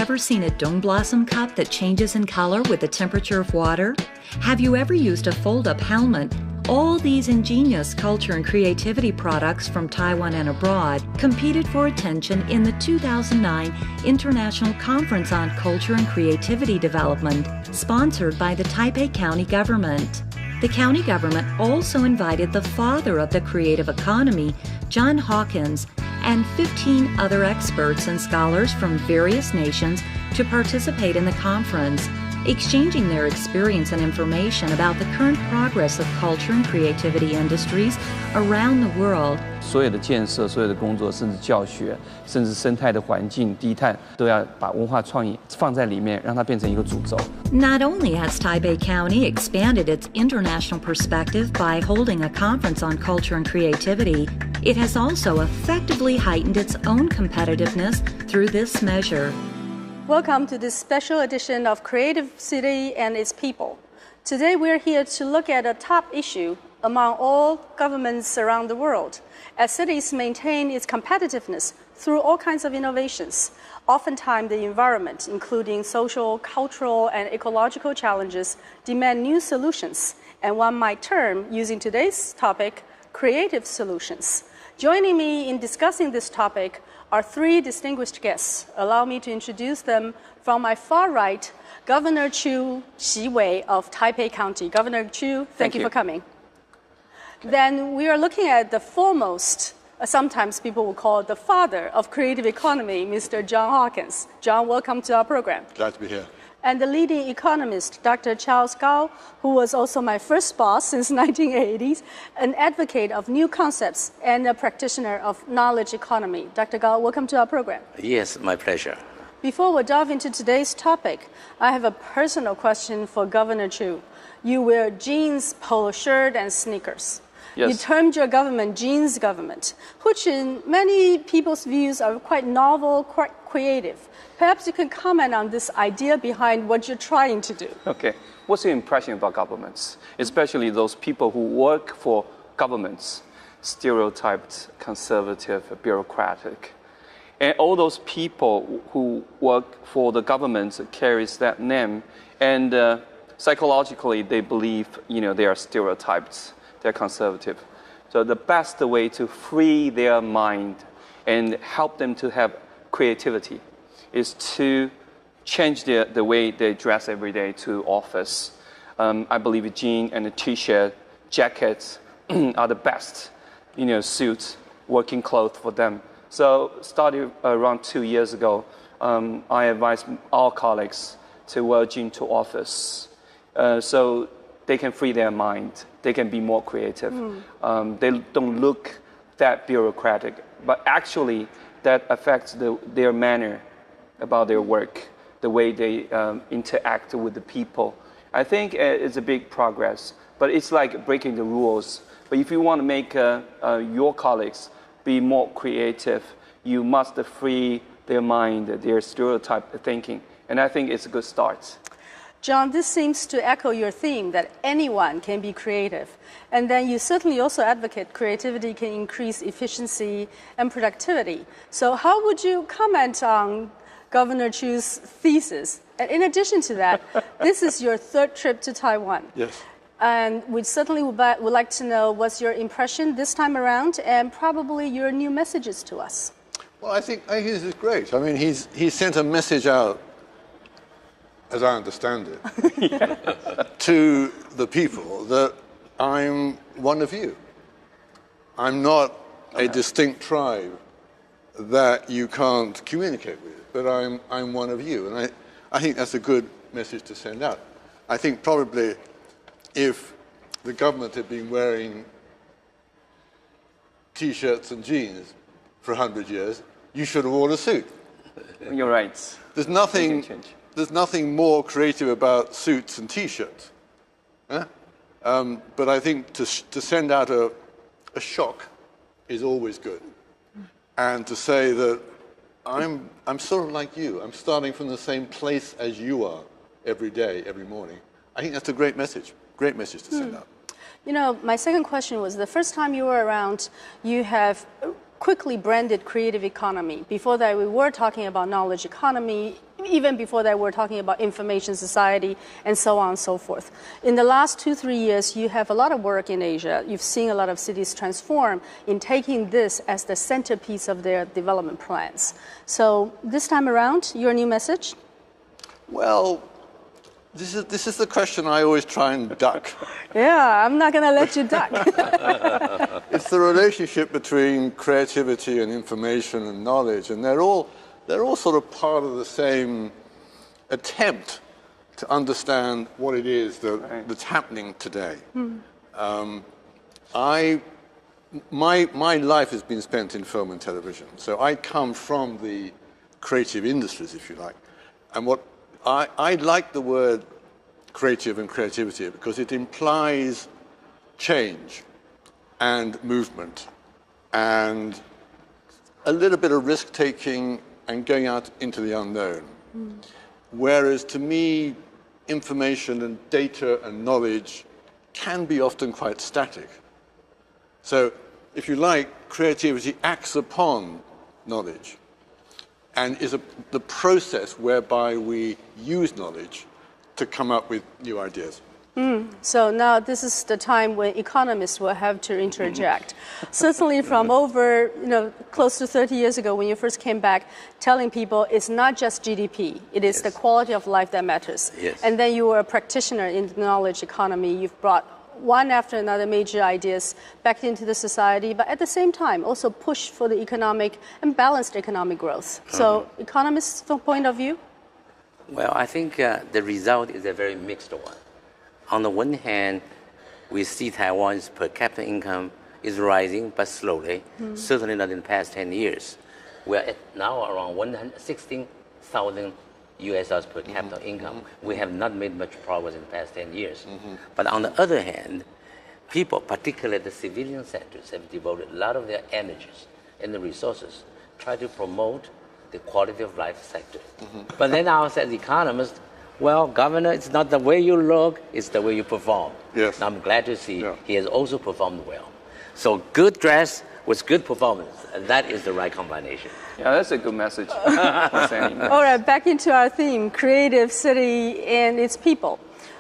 ever seen a dong blossom cup that changes in color with the temperature of water? Have you ever used a fold-up helmet? All these ingenious culture and creativity products from Taiwan and abroad competed for attention in the 2009 International Conference on Culture and Creativity Development, sponsored by the Taipei County government. The county government also invited the father of the creative economy, John Hawkins, and 15 other experts and scholars from various nations to participate in the conference, exchanging their experience and information about the current progress of culture and creativity industries around the world. 所有的建设、所有的工作，甚至教学，甚至生态的环境、低碳，都要把文化创意放在里面，让它变成一个主轴。Not only has Taipei County expanded its international perspective by holding a conference on culture and creativity, it has also effectively heightened its own competitiveness through this measure. Welcome to this special edition of Creative City and its People. Today we're here to look at a top issue among all governments around the world, as cities maintain its competitiveness through all kinds of innovations. Oftentimes the environment, including social, cultural, and ecological challenges, demand new solutions, and one might term, using today's topic, creative solutions. Joining me in discussing this topic are three distinguished guests. Allow me to introduce them. From my far right, Governor Chu Xi-wei of Taipei County. Governor Chu, thank you for coming. Okay. Then we are looking at the foremost, sometimes people will call it the father of creative economy, Mr. John Hawkins. John, welcome to our program. Glad to be here. And the leading economist, Dr. Charles Gao, who was also my first boss since 1980s, an advocate of new concepts and a practitioner of knowledge economy. Dr. Gao, welcome to our program. Yes, my pleasure. Before we dive into today's topic, I have a personal question for Governor Chu. You wear jeans, polo shirt, and sneakers. Yes. You termed your government jeans government, which in many people's views are quite novel, quite creative. Perhaps you can comment on this idea behind what you're trying to do. Okay. What's your impression about governments, especially those people who work for governments, stereotyped, conservative, bureaucratic? And all those people who work for the government carries that name, and psychologically they believe, they are stereotyped, they're conservative. So the best way to free their mind and help them to have creativity is to change the way they dress every day to office. I believe jean and a t-shirt, jackets are the best, suits, working clothes for them. So starting around 2 years ago, I advised all colleagues to wear jeans to office, so they can free their mind, they can be more creative. They don't look that bureaucratic, but actually that affects their manner about their work, the way they interact with the people. I think it's a big progress, but it's like breaking the rules. But if you want to make your colleagues be more creative, you must free their mind, their stereotype thinking. And I think it's a good start. John, this seems to echo your theme that anyone can be creative. And then you certainly also advocate creativity can increase efficiency and productivity. So how would you comment on Governor Chu's thesis? And in addition to that, this is your third trip to Taiwan. Yes. And we certainly would like to know what's your impression this time around and probably your new messages to us. Well, I think this is great. I mean, he's sent a message out, as I understand it, to the people that I'm one of you. I'm not a distinct tribe that you can't communicate with, but I'm one of you. And I think that's a good message to send out. I think probably if the government had been wearing T-shirts and jeans for 100 years, you should have worn a suit. You're right. There's nothing more creative about suits and T-shirts. But I think to send out a shock is always good. And to say that I'm sort of like you. I'm starting from the same place as you are every day, every morning. I think that's a great message to send out. You know, my second question was the first time you were around, you have quickly branded creative economy. Before that, we were talking about knowledge economy. even before that, we're talking about information society and so on and so forth. In the last 2-3 years, you have a lot of work in Asia. You've seen a lot of cities transform in taking this as the centerpiece of their development plans. So this time around, your new message? Well, this is the question I always try and duck. Yeah, I'm not going to let you duck. It's the relationship between creativity and information and knowledge, and they're all sort of part of the same attempt to understand what it is that's happening today. My life has been spent in film and television, so I come from the creative industries, if you like, and what I like the word creative and creativity because it implies change and movement and a little bit of risk-taking and going out into the unknown. Whereas to me, information and data and knowledge can be often quite static. So if you like, creativity acts upon knowledge and is the process whereby we use knowledge to come up with new ideas. So now this is the time when economists will have to interject. Certainly from over, close to 30 years ago when you first came back, telling people it's not just GDP, it is the quality of life that matters. Yes. And then you were a practitioner in the knowledge economy. You've brought one after another major ideas back into the society, but at the same time also push for the economic and balanced economic growth. So economists' point of view? Well, I think the result is a very mixed one. On the one hand, we see Taiwan's per capita income is rising, but slowly, certainly not in the past 10 years. We're at now around 116,000 US dollars per capita income. We have not made much progress in the past 10 years. But on the other hand, people, particularly the civilian sectors, have devoted a lot of their energies and the resources try to promote the quality of life sector. But then I as economists, well, Governor, it's not the way you look, it's the way you perform. Yes. And I'm glad to see he has also performed well. So good dress with good performance, and that is the right combination. Yeah, that's a good message. All right, back into our theme, creative city and its people.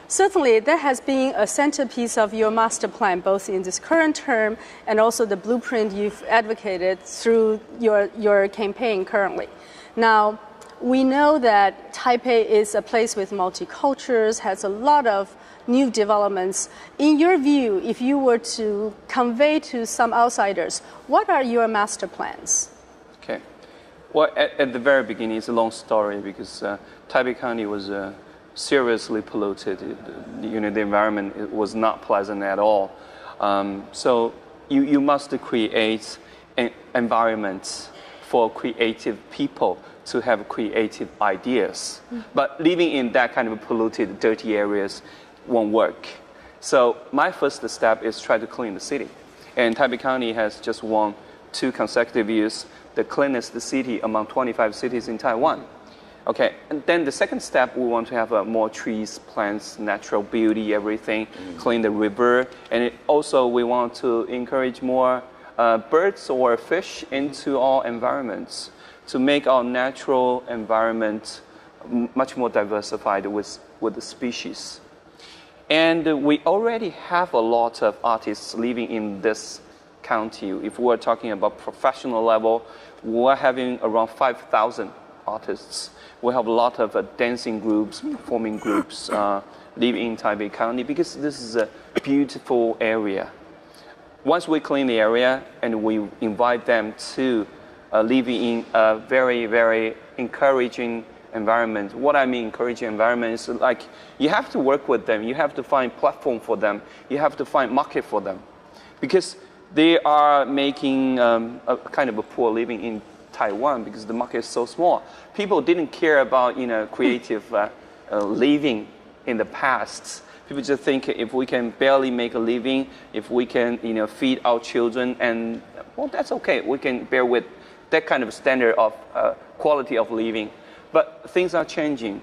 Certainly, that has been a centerpiece of your master plan, both in this current term and also the blueprint you've advocated through your campaign currently. Now, we know that Taipei is a place with multicultures, has a lot of new developments. In your view, if you were to convey to some outsiders, what are your master plans? Okay. Well, at the very beginning, it's a long story because Taipei County was seriously polluted. The environment was not pleasant at all. So you must create an environment for creative people to have creative ideas. But living in that kind of polluted, dirty areas won't work. So my first step is try to clean the city. And Taipei County has just won 2 consecutive years the cleanest city among 25 cities in Taiwan. Okay, and then the second step, we want to have more trees, plants, natural beauty, everything, clean the river. And also we want to encourage more birds or fish into our environments to make our natural environment much more diversified with the species. And we already have a lot of artists living in this county. If we're talking about professional level, we're having around 5,000 artists. We have a lot of dancing groups, performing groups living in Taipei County because this is a beautiful area. Once we clean the area and we invite them to live in a very, very encouraging environment. What I mean encouraging environment is like you have to work with them. You have to find platform for them. You have to find market for them. Because they are making a kind of a poor living in Taiwan because the market is so small. People didn't care about creative living in the past. People just think if we can barely make a living, if we can feed our children, and well, that's okay. We can bear with that kind of standard of quality of living. But things are changing.